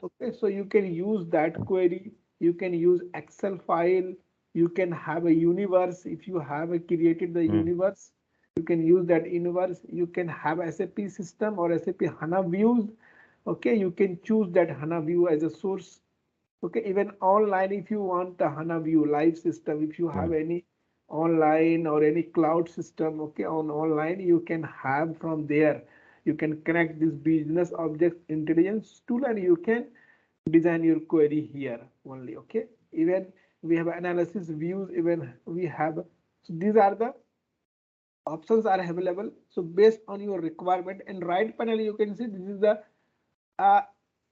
Okay, so you can use that query, you can use Excel file, you can have a universe. If you have created the mm, universe, you can use that universe. You can have SAP system or SAP HANA views. Okay, you can choose that HANA view as a source. Okay, even online, if you want the HANA view live system, if you have mm, any online or any cloud system, okay, on online, you can have from there. You can connect this business object intelligence tool and you can design your query here only. Okay, even we have analysis views, even we have, so these are the options are available. So based on your requirement, and right panel you can see this is the uh,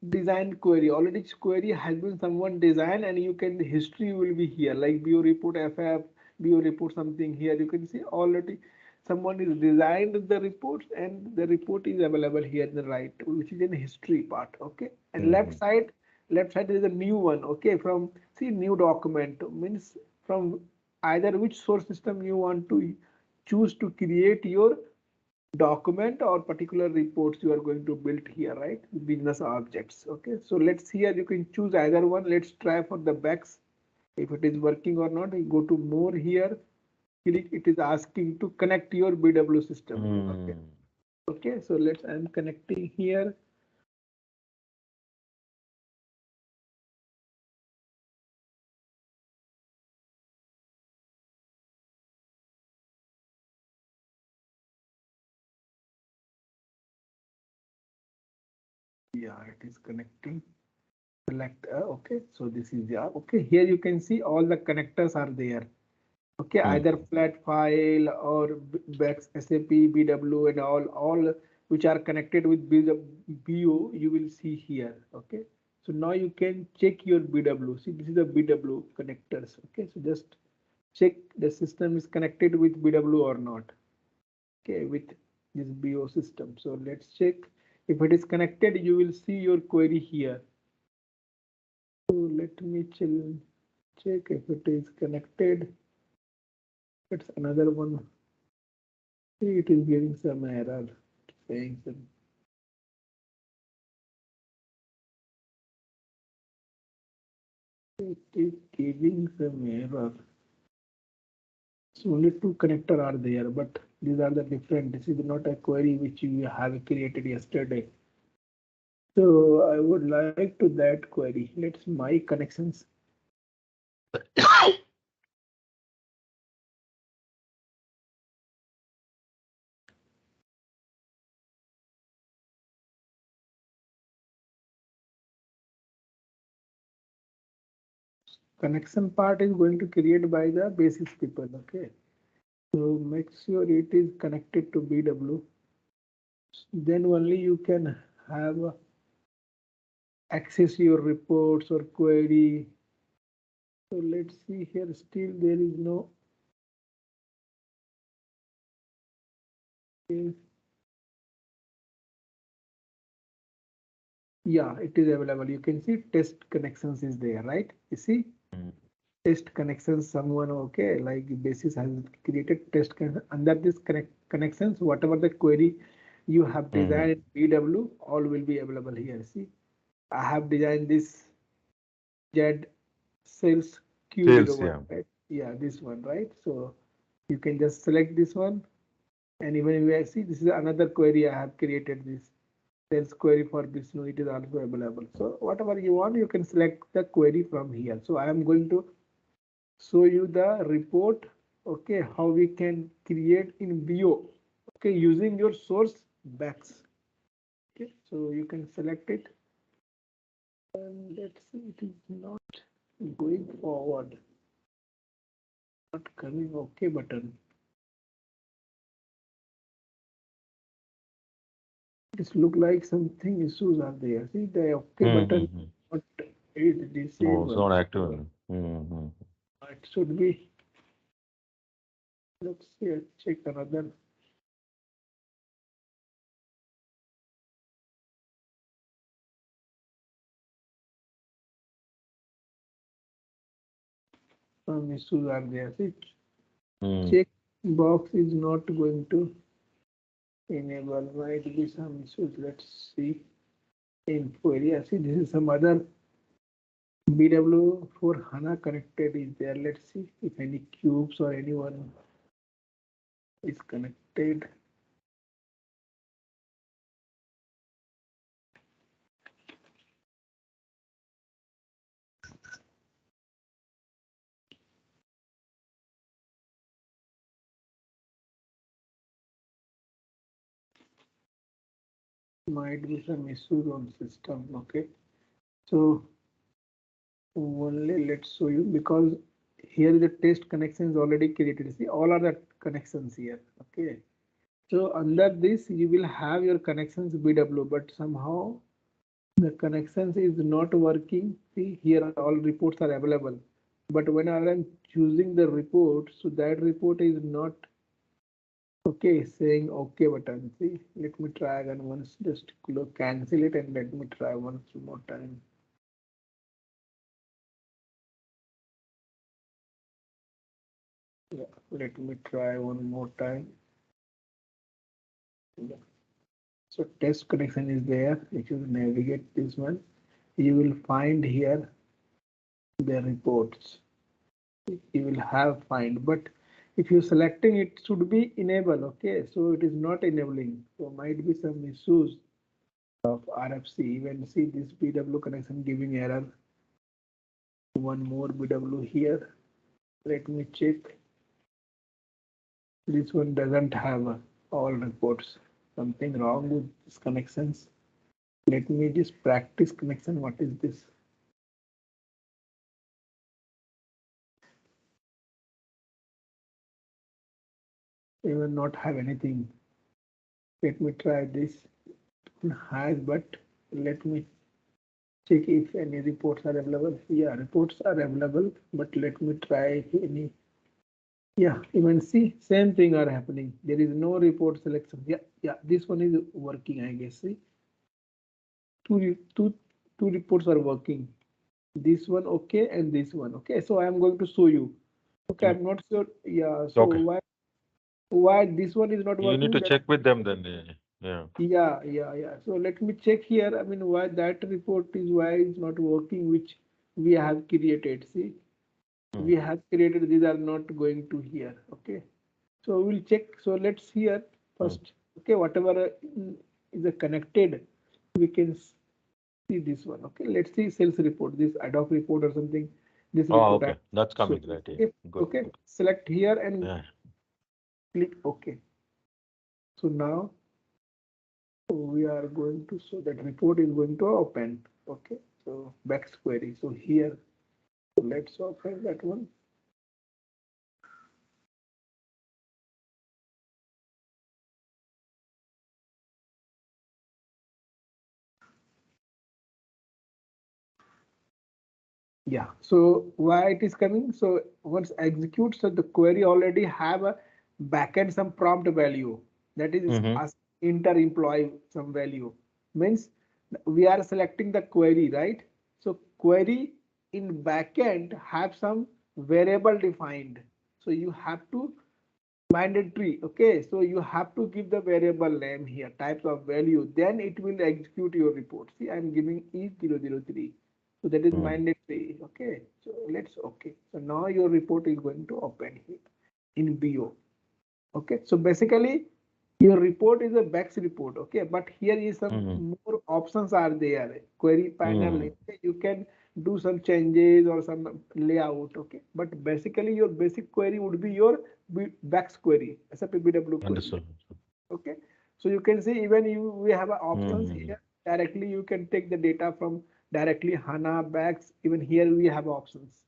design query. Already query has been someone designed and you can, the history will be here like BO report FF, BO report something here. You can see already someone is designed the reports and the report is available here in the right, which is in history part. Okay, and mm, left side is a new one. Okay, from see new document means from either which source system you want to choose to create your document or particular reports you are going to build here, right? Business objects. Okay, so let's here you can choose either one. Let's try for the backs if it is working or not. You go to more here, click, it is asking to connect your BW system. Okay, mm. okay, so let's, I'm connecting here. Yeah, it is connecting. Select okay, so this is, yeah, okay, here you can see all the connectors are there. Okay, Mm, either flat file or BEX, SAP, BW and all which are connected with BO, you will see here. Okay, so now you can check your BW. See, this is the BW connectors. Okay, so just check the system is connected with BW or not. Okay, with this BO system. So let's check. If it is connected, you will see your query here. So let me check if it is connected. It's another one. See, it is giving some error, saying some, it is giving some error. So only two connector are there, but these are the different. This is not a query which you have created yesterday. So I would like to that query. Let's my connections. Connection part is going to create by the basis people. Okay. So make sure it is connected to BW. Then only you can have access your reports or query. So let's see here, still there is no, yeah, it is available. You can see test connections is there, right? You see mm, test connections, someone, okay, like basis has created under this connections, whatever the query you have mm. designed BW, all will be available here. See, I have designed this Z sales Sales, Q01, yeah. right? Yeah, this one, right? So you can just select this one. And even if I see this is another query I have created, this sales query for this, no, it is also available. So whatever you want, you can select the query from here. So I am going to show you the report. Okay, how we can create in BO. Okay, using your source backs. Okay, so you can select it. And let's see, it is not going forward. Not coming OK button. It look like something issues are there. See the OK button, Mm-hmm. but is Oh, it's disabled. not active. Mm-hmm. It should be. Let's see. Check another. Some issues are there. See, Mm. check box is not going to enable. Might be some issues. Let's see. in query. See, this is some other BW for HANA connected is there. Let's see if any cubes or anyone is connected. Might be some issues on system. Okay, so only let's show you because here the test connection is already created. See, all are the connections here. Okay, so under this you will have your connections BW, but somehow the connections is not working. See, here all reports are available, but when I am choosing the report, so that report is not okay, saying okay button. See, let me try again once, just cancel it and let me try once more time. Yeah, let me try one more time. Yeah. So test connection is there. If you navigate this one, you will find here the reports. You will have find, but if you're selecting it should be enable. Okay, so it is not enabling. So might be some issues of RFC. Even see this BW connection giving error. One more BW here. Let me check. This one doesn't have all reports. Something wrong with these connections. Let me just practice connection. What is this? Even not have anything. Let me try this. Has, but let me check if any reports are available. Yeah, reports are available, but let me try any. Yeah, even see, same thing are happening. There is no report selection. Yeah, this one is working, I guess. See, two reports are working. This one okay, and this one okay. So I am going to show you. Okay, I'm not sure. Yeah, so Okay. why this one is not You need working? to That check with them then. Yeah. yeah. So let me check here. I mean, why that report is why it's not working, which we have created. See, we have created. These are not going to here. Okay, so we'll check. So let's here first. Okay, whatever is connected, we can see this one. Okay, let's see sales report. This ad hoc report or something. This Oh, report. okay. That's So coming, right? Yeah. okay, Good. okay. Select here and Yeah. click OK. So now we are going to, so that report is going to open. Okay, so back query. So here, let's open that one. Yeah, so why it is coming? So once execute, so the query already have a backend some prompt value, that is as enter employee some value, means we are selecting the query, right? So query in backend have some variable defined. So you have to mandatory. Okay, so you have to give the variable name here, types of value, then it will execute your report. See, I'm giving E003, so that is mandatory. Okay, so let's okay, so now your report is going to open here in BO. Okay, so basically your report is a BAX report. Okay, but here is some more options are there. Query panel, okay, you can do some changes or some layout. Okay, but basically your basic query would be your BAX query, SAP BW query. Understood. Okay, so you can see even we have options here. Directly you can take the data from directly HANA BAX. Even here we have options.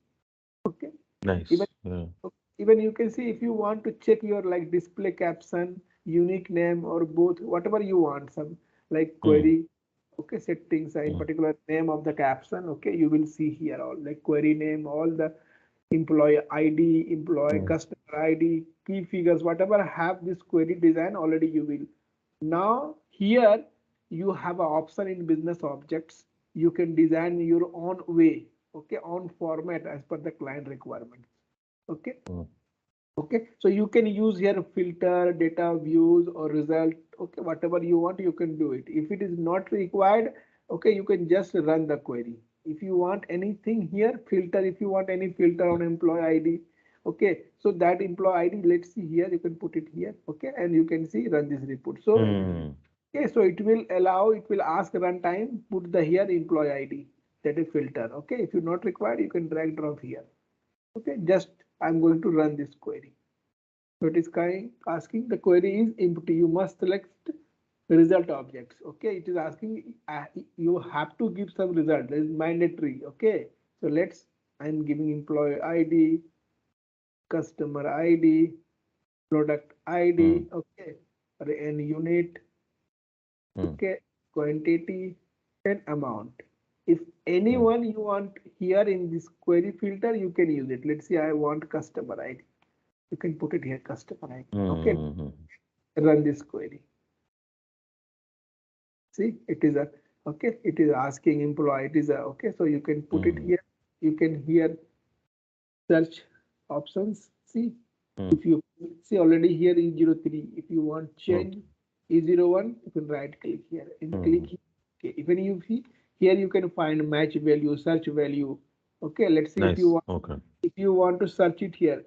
Okay, even Nice. Yeah. even you can see if you want to check your like display caption, unique name, or both, whatever you want, some like query. Okay, settings in particular name of the caption. Okay, you will see here all like query name, all the employee ID, employee customer ID, key figures, whatever have this query design already you will. Now here you have an option in business objects. You can design your own way. Okay, on format as per the client requirement. Okay, okay, so you can use here filter, data views or result. Okay, whatever you want, you can do it. If it is not required, Okay, you can just run the query. If you want anything here, filter, if you want any filter on employee ID, okay, so that employee ID, let's see here, you can put it here, okay, and you can see run this report. So, okay, so it will allow, it will ask runtime, put the here employee ID, that is filter, okay. If you're not required, you can drag drop here, okay, just I'm going to run this query. So it is kind asking the query is empty. You must select result objects. Okay, it is asking you have to give some result. That is mandatory. Okay, so let's. I'm giving employee ID, customer ID, product ID. Okay, and unit. Okay, quantity and amount. If anyone you want here in this query filter, you can use it. Let's say I want customer ID. You can put it here, customer ID. Okay, run this query. See, it is a okay. It is asking employee. It is a okay. So you can put it here. You can here search options. See, if you see already here E03. If you want change E01, you can right click here and click here. Okay, even you see here you can find match value, search value. Okay, let's see if you want if you want to search it here.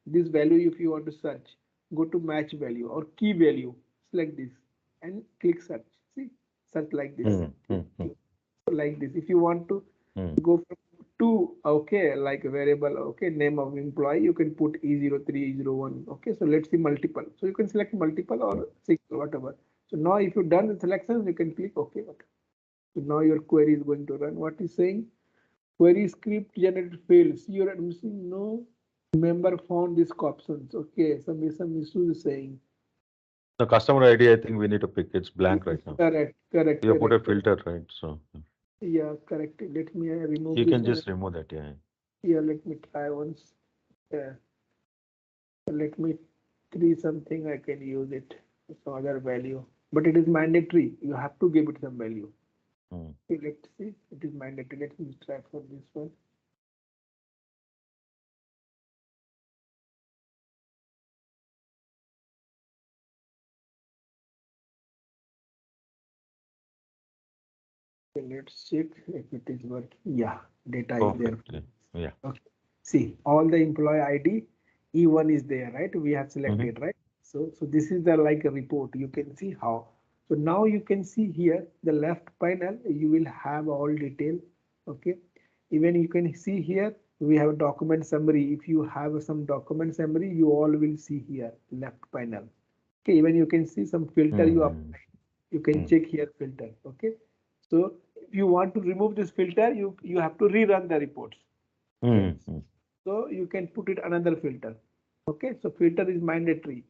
This value if you want to search, go to match value or key value. Select this and click search. See, search like this. Like this. If you want to go from two, okay, like a variable, okay, name of employee, you can put E03, E01. Okay, so let's see multiple. So you can select multiple or six or whatever. So now if you've done the selections, you can click OK. So now your query is going to run. What is saying? Query script generated failed. See, you're missing no member found these options. Okay, some issue is saying. The customer ID, I think we need to pick. It's blank right now. Correct. You put a filter, right? So yeah, correct. Let me remove you this can one. just remove that. Yeah. Yeah, let me try once. Yeah. Let me try something. I can use it. Some other value, but it is mandatory. You have to give it some value. Okay, let's see. It is mandatory. Let me try for this one. Okay, let's check if it is working. Yeah, data is there. Yeah. Okay. See, all the employee ID E1 is there, right? We have selected, right? So this is the like a report. You can see how. So now you can see here the left panel. You will have all detail. Okay. Even you can see here we have a document summary. If you have some document summary, you all will see here left panel. Okay. Even you can see some filter you apply. You can check here filter. Okay. So if you want to remove this filter, you have to rerun the reports. Okay. So you can put it another filter. Okay, so filter is mandatory.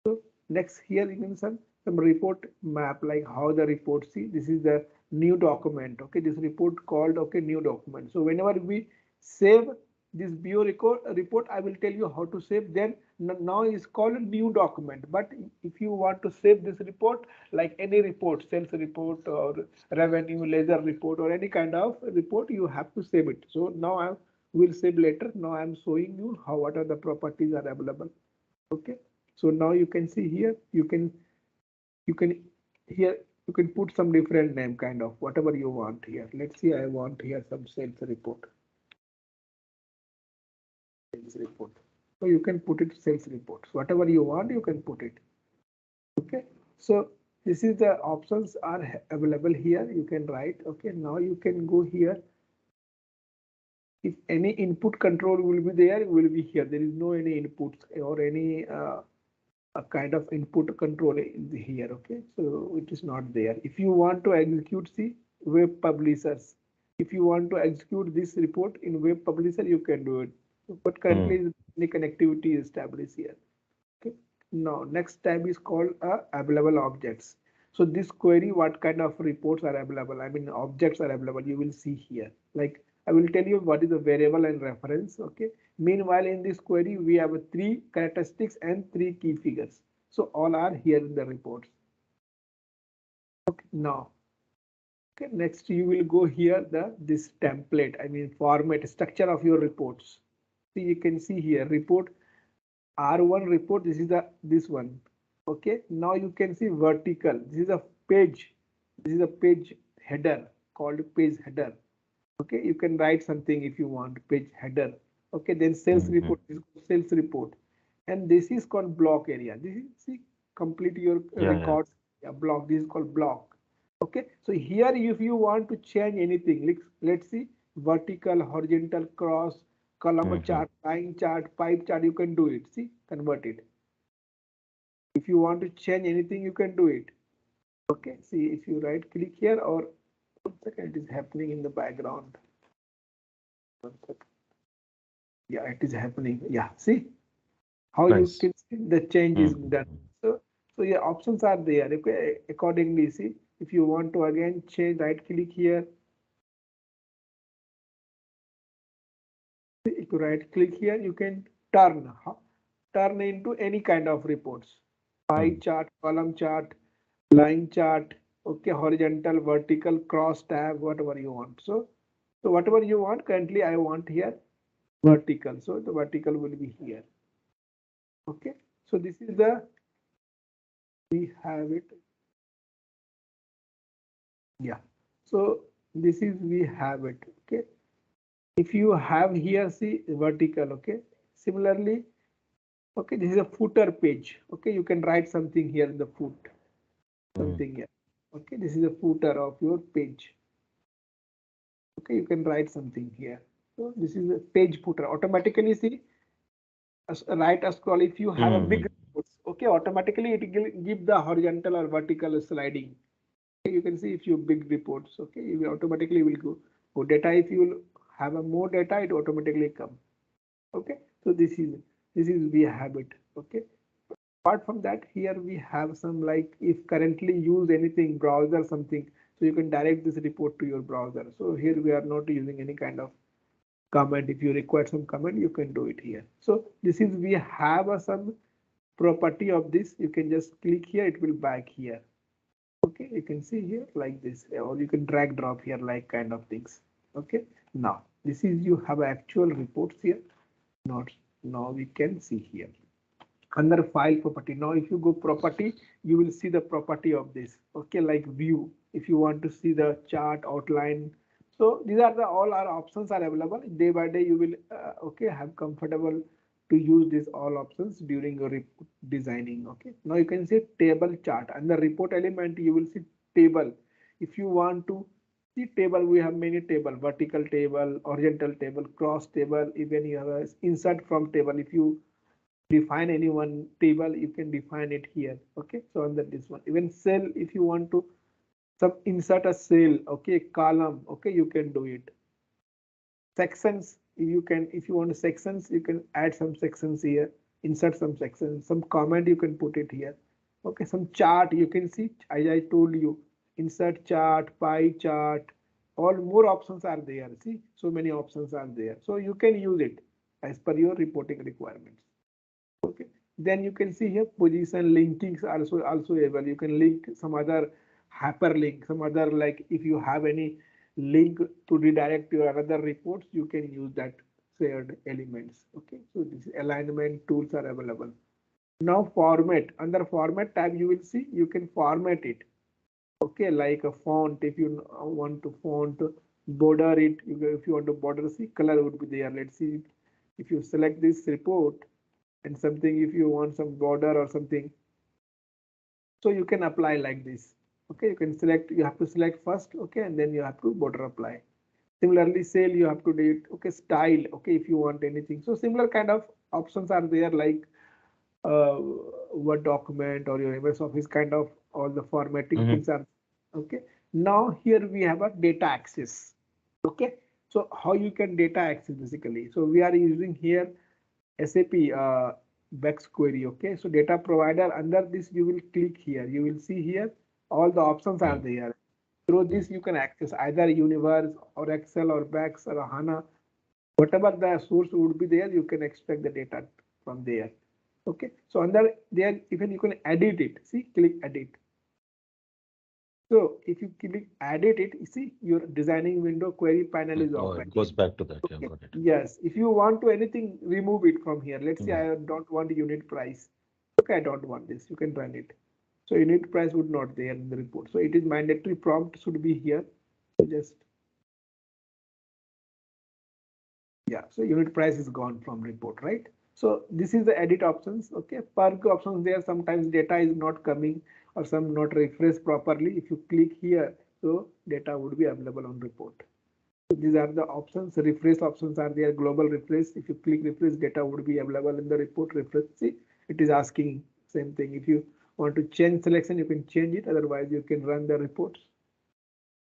So next here you can some report map, like how the report, see this is the new document. Okay, this report called okay new document. So whenever we save this BO report, I will tell you how to save. Then now is called new document. But if you want to save this report, like any report, sales report or revenue ledger report or any kind of report, you have to save it. So now I will save later. Now I'm showing you how what are the properties are available. Okay, so now you can see here you can here you can put some different name, kind of whatever you want here. Let's see, I want here some sales report. So you can put it sales reports, whatever you want you can put it. Okay, so this is the options are available here. You can write. Okay, now you can go here. If any input control will be there, will be here. There is no any inputs or any a kind of input control in here. Okay, so it is not there. If you want to execute, see web publishers. If you want to execute this report in web publisher, you can do it. But currently the connectivity is established here. Okay. Now next tab is called available objects. So this query, what kind of reports are available? I mean objects are available. You will see here. Like I will tell you what is a variable and reference. Okay. Meanwhile, in this query, we have three characteristics and three key figures. So all are here in the reports. Okay. Now, okay. Next, you will go here this template. I mean format structure of your reports. So you can see here report R1 report. This is this one. Okay. Now you can see vertical. This is a page. This is a page header called page header. Okay, you can write something if you want, page header. Okay, then sales report is sales report, and this is called block area. This is, see, complete your Yeah, records. Yeah, block. This is called block. Okay, so here if you want to change anything, let's see, vertical, horizontal, cross, column chart, line chart, pipe chart, you can do it. See, convert it. If you want to change anything, you can do it. Okay, see, if you right click here, or 1 second, it is happening in the background. 1 second. Yeah, it is happening. Yeah, see how you nice. can see the change is done. So your options are there. Okay, accordingly, see, if you want to again change, right click here. If you right click here, you can turn into any kind of reports. Pie chart, column chart, line chart, okay, horizontal, vertical, cross tab, whatever you want. So whatever you want, currently I want here vertical. So the vertical will be here. Okay. So this is the, we have it. Yeah. So this is, we have it. Okay. If you have here, see vertical. Okay. Similarly, okay, this is a footer page. Okay. You can write something here in the foot, something here. Okay. This is a footer of your page. Okay. You can write something here. So this is a page footer. Automatically, see, right a scroll. If you have a big reports, okay, automatically it will give the horizontal or vertical sliding. Okay, you can see if you big reports, okay, you will automatically will go data. If you will have a more data, it automatically come. Okay, so this is we have it. Okay, apart from that, here we have some, like if currently use anything browser something, so you can direct this report to your browser. So here we are not using any kind of comment. If you require some comment, you can do it here. So this is, we have some property of this. You can just click here, it will back here. Okay, you can see here like this, or you can drag drop here like kind of things. Okay, now this is, you have actual reports here. Not now we can see here under file property. Now if you go property, you will see the property of this. Okay, like view, if you want to see the chart outline. So these are the, all our options are available. Day by day you will okay, have comfortable to use these all options during your report designing. Okay, now you can see table chart, and the report element you will see table. If you want to see table, we have many table, vertical table, horizontal table, cross table, even you have a insert from table. If you define any one table, you can define it here. Okay, so under this one, even cell, if you want to insert a cell, okay, column, okay, you can do it. Sections, you can, if you want sections, you can add some sections here, insert some sections, some comment you can put it here. Okay, some chart, you can see, as I told you, insert chart, pie chart, all more options are there. See, so many options are there, so you can use it as per your reporting requirements. Okay, then you can see here position linkings also able. You can link some other hyperlink, some other, like if you have any link to redirect your another reports, you can use that shared elements. Okay, so this alignment tools are available. Now format, under format tab you will see you can format it. Okay, like a font, if you want to font border it, if you want to border, see color would be there. Let's see, if you select this report and something, if you want some border or something, so you can apply like this. Okay, you can select, you have to select first, okay, and then you have to border apply. Similarly, sale, you have to do it. Okay, style, okay, if you want anything. So similar kind of options are there, like uh, Word document or your MS Office kind of, all the formatting things are. Okay, now here we have a data access. Okay, so how you can data access basically. So we are using here SAP Bex query. Okay, so data provider, under this you will click here, you will see here all the options are there. Through this you can access either Universe or Excel or Bex or HANA, whatever the source would be there, you can extract the data from there. Okay, so under there even you can edit it. See, click edit. So if you click edit it, you see your designing window query panel is Oh, open. it goes back to that. Yeah, Okay. got it. Yes, if you want to anything, remove it from here. Let's say I don't want unit price. Okay, I don't want this. You can run it. So unit price would not there in the report. So it is mandatory prompt should be here. So just yeah, so unit price is gone from report, right? So this is the edit options. Okay, per options there, sometimes data is not coming or some not refreshed properly. If you click here, so data would be available on report. So these are the options. Refresh options are there. Global refresh. If you click refresh, data would be available in the report. Refresh. See, it is asking same thing. If you want to change selection, you can change it. Otherwise, you can run the reports.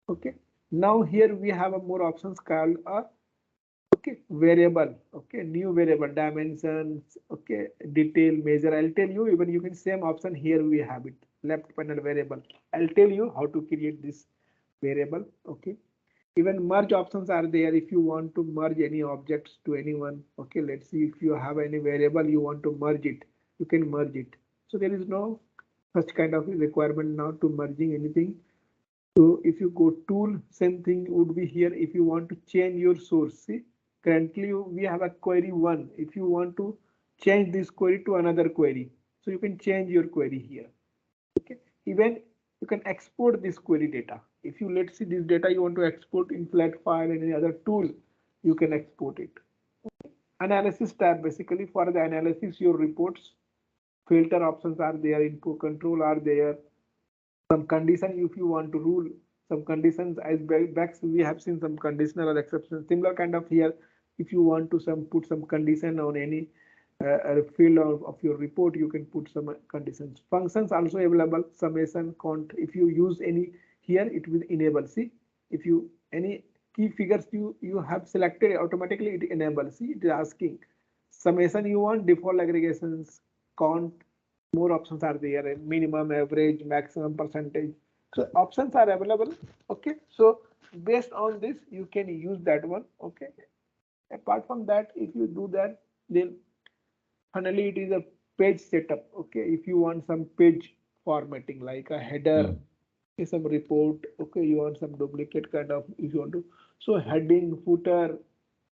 Okay. Now here we have a more options called a okay variable. Okay, new variable dimensions. Okay, detail measure. I'll tell you. Even you can same option here we have it. Left panel variable. I'll tell you how to create this variable. Okay. Even merge options are there if you want to merge any objects to anyone. Okay, let's see if you have any variable you want to merge it, you can merge it. So there is no such kind of requirement now to merging anything. So if you go tool, same thing would be here. If you want to change your source, see currently we have a query one. If you want to change this query to another query, so you can change your query here. Okay, even you can export this query data. If you let's see this data you want to export in flat file and any other tool, you can export it. Analysis tab, basically for the analysis your reports, filter options are there, input control are there, some condition if you want to rule some conditions as back we have seen some conditional or exception similar kind of here. If you want to some put some condition on any field of your report, you can put some conditions. Functions also available, summation, count. If you use any here, it will enable. See, if you any key figures you have selected, automatically it enables. See, it is asking summation you want, default aggregations, count. More options are there, minimum, average, maximum, percentage. So options are available. Okay, so based on this you can use that one. Okay, apart from that, if you do that, then finally it is a page setup. Okay, if you want some page formatting like a header, some report. Okay, you want some duplicate kind of if you want to, so heading, footer,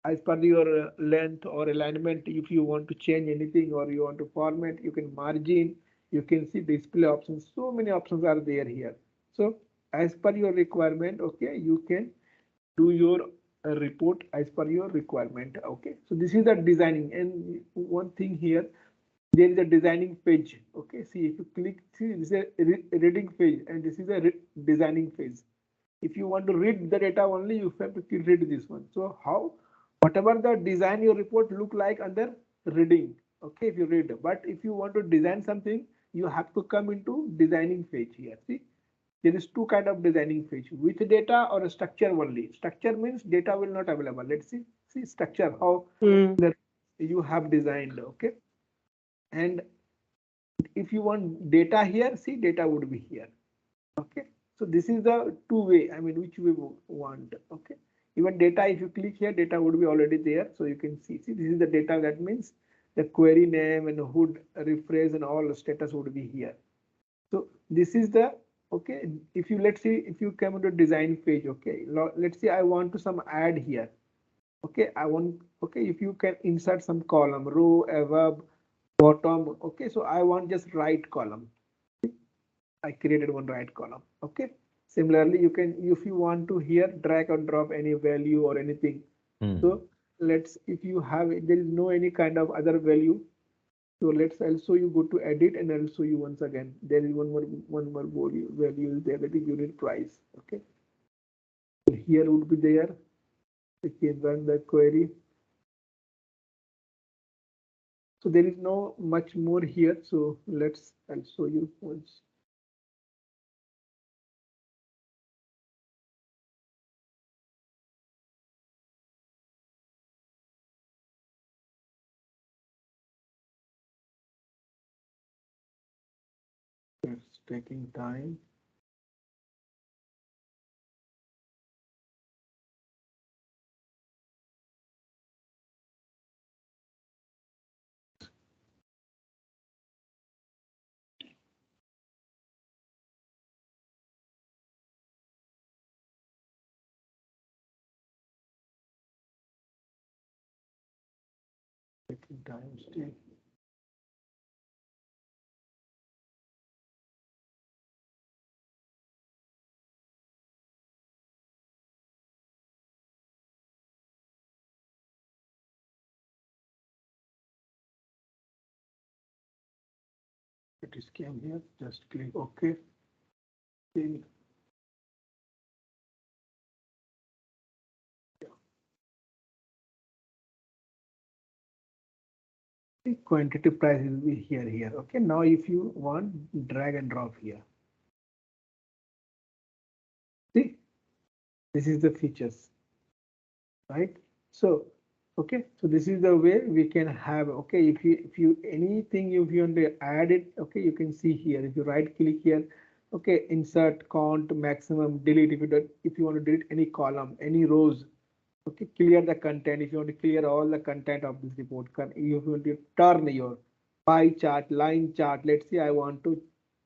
as per your length or alignment. If you want to change anything or you want to format, you can margin, you can see display options. So many options are there here. So as per your requirement, okay, you can do your report as per your requirement. Okay, so this is the designing. And one thing here, there is a designing page. Okay, see if you click, see this is a reading page and this is a designing phase. If you want to read the data only, you have to read this one. So how whatever the design your report look like under reading. Okay, if you read, but if you want to design something, you have to come into designing phase here. See, there is two kind of designing phase, with data or structure only. Structure means data will not available. Let's see structure how you have designed. Okay, and if you want data here, see data would be here. Okay, so this is the two way, I mean which we want. Okay, even data, if you click here, data would be already there. So you can see this is the data. That means the query name and hood refresh and all status would be here. So this is the okay. If you let's see, if you come into design page, okay, let's say I want to some add here. Okay, I want, okay, if you can insert some column, row, above, bottom. Okay, so I want just right column. I created one right column. Okay, similarly you can, if you want to here drag and drop any value or anything. So let's, if you have, there is no any kind of other value, so let's also you go to edit and I'll show you once again. There is one more value is there, that is unit price. Okay, so here would be there. You can run the query. So there is no much more here. So I'll show you once. It's taking time. Taking time still. It is came here. Just click OK. Then the quantity price will be here. Okay. Now if you want, drag and drop here. See, this is the features, right? So okay, so this is the way we can have. Okay, if you anything, if you want to add it, okay, you can see here. If you right click here, okay, insert, count, maximum, delete. If you want to delete any column, any rows, okay, clear the content. If you want to clear all the content of this report, if you want to turn your pie chart, line chart, let's say I want to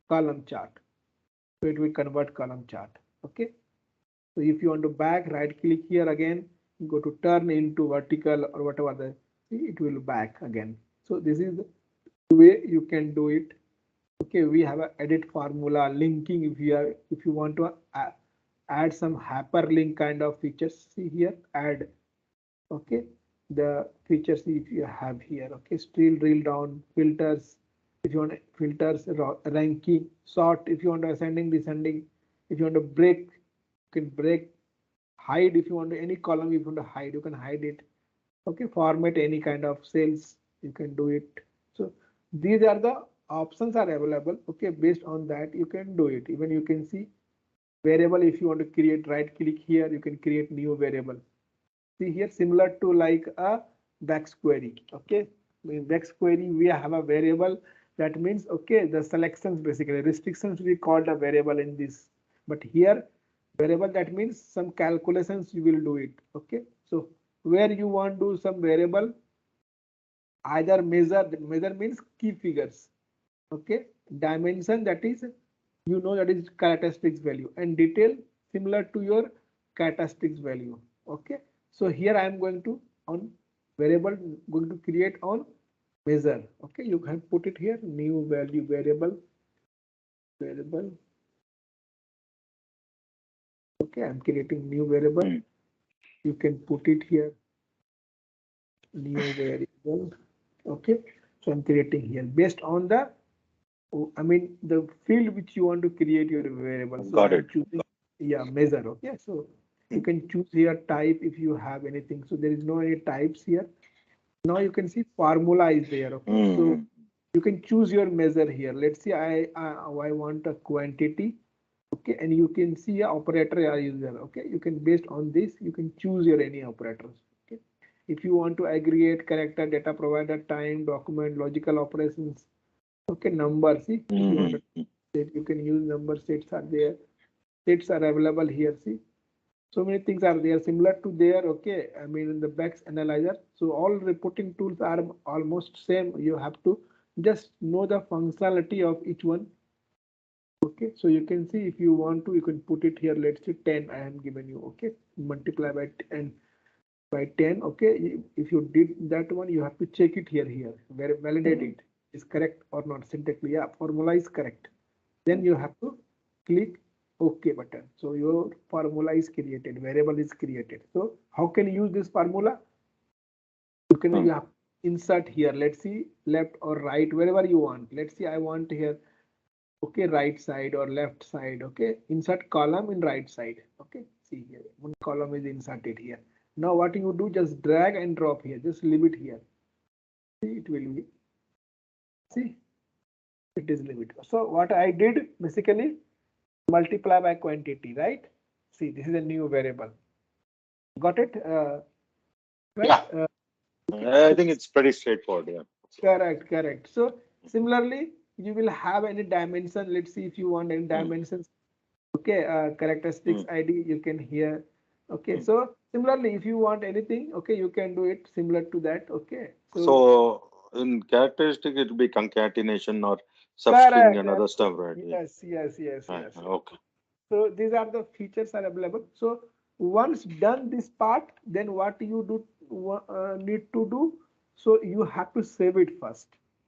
column chart, so it will convert column chart. Okay, so if you want to back, right click here again, go to turn into vertical or whatever the, it will back again. So this is the way you can do it. Okay, we have a edit formula, linking. If you want to add some hyperlink kind of features, see here, add. Okay, the features if you have here. Okay, still drill down, filters. If you want filters, ranking, sort. If you want to ascending, descending. If you want to break, you can break. Hide if you want to, any column if you want to hide, you can hide it. Okay, format any kind of cells, you can do it. So these are the options are available. Okay, based on that you can do it. Even you can see variable. If you want to create, right click here, you can create new variable. See here, similar to like a vex query. Okay, in vex query we have a variable. That means, okay, the selections, basically restrictions, we called a variable in this. But here variable, that means some calculations you will do it. Okay, so where you want to do some variable, either measure means key figures. Okay, dimension, that is, you know, that is characteristics value, and detail similar to your characteristics value. Okay, so here I am going to on variable, going to create on measure. Okay, you can put it here, new value variable. Okay, I'm creating new variable. You can put it here, new variable. Okay, so I'm creating here based on the, I mean, the field which you want to create your variable. So Got I'm it. choosing, yeah, measure. Okay, so you can choose here type if you have anything. So there is no any types here. Now you can see formula is there. Okay, so you can choose your measure here. Let's say I want a quantity. Okay, and you can see a operator are user. Okay, you can, based on this you can choose your any operators. Okay, if you want to aggregate, character, data provider, time, document, logical operations. Okay, number, see, if you want to set, you can use number. Sets are there, sets are available here. See, so many things are there similar to there. Okay, I mean in the BAX analyzer. So all reporting tools are almost same. You have to just know the functionality of each one. Okay, so you can see if you want to, you can put it here. Let's say 10 I am given you. Okay, multiply by 10 by 10. Okay, if you did that one, you have to check it here, validate it is correct or not syntactically. Yeah, formula is correct. Then you have to click OK button. So your formula is created, variable is created. So how can you use this formula? You have insert here. Let's see, left or right, wherever you want. Let's see, I want here. Okay, right side or left side. Okay, insert column in right side. Okay, see here, one column is inserted here. Now what you do, just drag and drop here, just leave it here. See, it will be, see, it is leave it. So what I did, basically multiply by quantity, right? See, this is a new variable. Got it? Right? Yeah, Okay. I So think it's pretty straightforward. Yeah. correct. So similarly, you will have any dimension. Let's see if you want any dimensions. Okay, characteristics ID you can hear. Okay, so similarly, if you want anything, okay, you can do it similar to that. Okay, so So in characteristic, it will be concatenation or substring correct. and other stuff, right? Yeah. Yes. Okay. So these are the features are available. So once done this part, then what you do need to do? So you have to save it first.